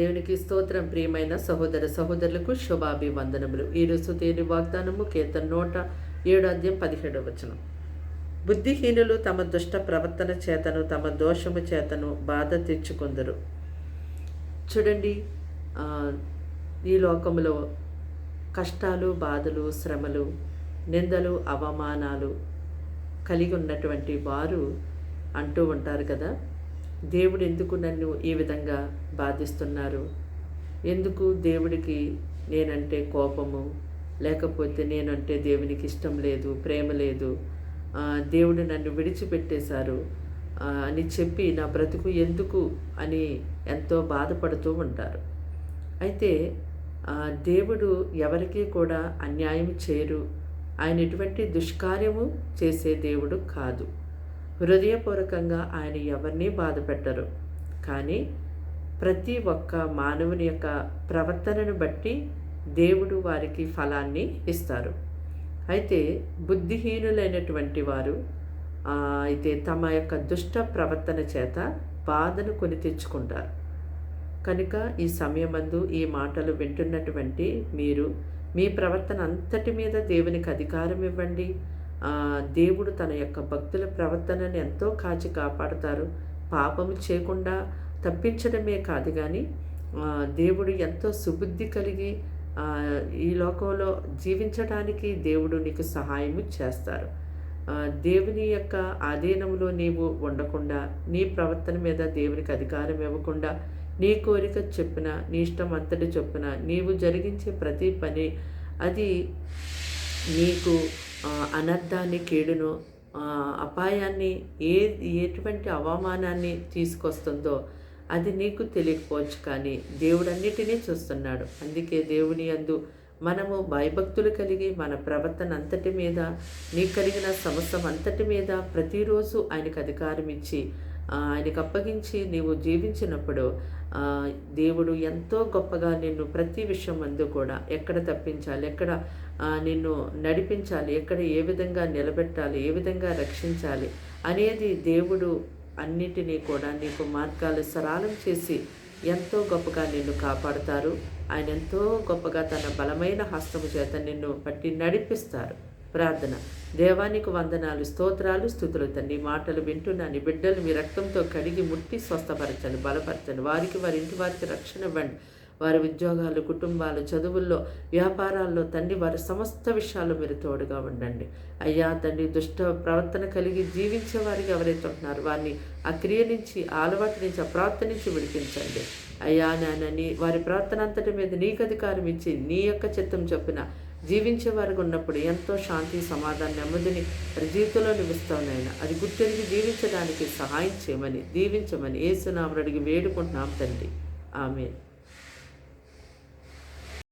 దేవునికి స్తోత్రం. ప్రియమైన సహోదర సహోదరులకు శుభాభివందనములు. ఈరోజు దేని వాగ్దానము కీర్తన 107:17. బుద్ధిహీనులు తమ దుష్ట ప్రవర్తన చేతను తమ దోషము చేతను బాధ తెచ్చుకొందరు. చూడండి, ఈ లోకములో కష్టాలు, బాధలు, శ్రమలు, నిందలు, అవమానాలు కలిగి ఉన్నటువంటి వారు అంటూ ఉంటారు కదా, దేవుడు ఎందుకు నన్ను ఈ విధంగా బాధిస్తున్నారు, ఎందుకు దేవుడికి నేనంటే కోపము, లేకపోతే నేనంటే దేవునికి ఇష్టం లేదు, ప్రేమ లేదు, దేవుడు నన్ను విడిచిపెట్టేశారు అని చెప్పి నా బ్రతుకు ఎందుకు అని ఎంతో బాధపడుతూ ఉంటారు. అయితే దేవుడు ఎవరికీ కూడా అన్యాయం చేయరు. ఆయన ఎటువంటి దుష్కార్యము చేసే దేవుడు కాదు. హృదయపూర్వకంగా ఆయన ఎవరినీ బాధ పెట్టరు. కానీ ప్రతి ఒక్క మానవుని యొక్క ప్రవర్తనను బట్టి దేవుడు వారికి ఫలాన్ని ఇస్తారు. అయితే బుద్ధిహీనులైనటువంటి వారు అయితే తమ యొక్క దుష్ట ప్రవర్తన చేత బాధను కొని తెచ్చుకుంటారు. కనుక ఈ సమయమందు ఈ మాటలు వింటున్నటువంటి మీరు మీ ప్రవర్తన అంతటి మీద దేవునికి అధికారం ఇవ్వండి. దేవుడు తన యొక్క భక్తుల ప్రవర్తనను ఎంతో కాచి కాపాడుతారు. పాపము చేయకుండా తప్పించడమే కాదు, కానీ దేవుడు ఎంతో సుబుద్ధి కలిగి ఈ లోకంలో జీవించడానికి దేవుడు నీకు సహాయము చేస్తారు. దేవుని యొక్క ఆధీనంలో నీవు ఉండకుండా, నీ ప్రవర్తన మీద దేవునికి అధికారం ఇవ్వకుండా, నీ కోరిక చొప్పున, నీ ఇష్టం అంతటి చొప్పున నీవు జరిగించే ప్రతి పని అది నీకు అనర్థాన్ని, కీడును, అపాయాన్ని, ఎటువంటి అవమానాన్ని తీసుకొస్తుందో అది నీకు తెలియకపోవచ్చు. కానీ దేవుడు అన్నిటినీ చూస్తున్నాడు. అందుకే దేవుని యందు మనము భయభక్తులు కలిగి మన ప్రవర్తన అంతటి మీద, నీకు కలిగిన సమస్తం అంతటి మీద ప్రతిరోజు ఆయనకు అధికారం ఇచ్చి ఆయనకు అప్పగించి నీవు జీవించినప్పుడు దేవుడు ఎంతో గొప్పగా నిన్ను ప్రతి విషయం అందు కూడా ఎక్కడ తప్పించాలి, ఎక్కడ నిన్ను నడిపించాలి, ఎక్కడ ఏ విధంగా నిలబెట్టాలి, ఏ విధంగా రక్షించాలి అనేది దేవుడు అన్నిటినీ కూడా నీకు మార్గాలు సరళం చేసి ఎంతో గొప్పగా నిన్ను కాపాడుతారు. ఆయన ఎంతో గొప్పగా తన బలమైన హస్తము చేత నిన్ను పట్టి నడిపిస్తారు. ప్రార్థన. దేవానికి వందనాలు, స్తోత్రాలు, స్తుతులు తండ్రి. మాటలు వింటున్న నీ బిడ్డలు మీ రక్తంతో కడిగి ముట్టి స్వస్థపరచండి, బలపరచండి. వారికి, వారి ఇంటి వారికి రక్షణ ఇవ్వండి. వారి ఉద్యోగాలు, కుటుంబాలు, చదువుల్లో, వ్యాపారాల్లో తండ్రి వారి సమస్త విషయాల్లో మీరు తోడుగా ఉండండి. అయ్యా తండ్రి, దుష్ట ప్రవర్తన కలిగి జీవించే వారికి ఎవరైతే ఉంటున్నారో వారిని ఆ క్రియ నుంచి, ఆ అలవాటు నుంచి, ఆ ప్రవర్తన నుంచి విడిపించండి. అయ్యా నాయనని వారి ప్రవర్తన అంతటి మీద నీకు అధికారం ఇచ్చి నీ యొక్క చిత్తం చొప్పున జీవించే వారికి ఉన్నప్పుడు ఎంతో శాంతి, సమాధానం, నెమ్మదిని వారి జీవితంలో నిలుస్తానైనా అది గుర్తెరిగి జీవించడానికి సహాయం చేయమని, దీవించమని యేసు నామమున అడిగి వేడుకుంటున్నాం తండ్రి. ఆమేన్.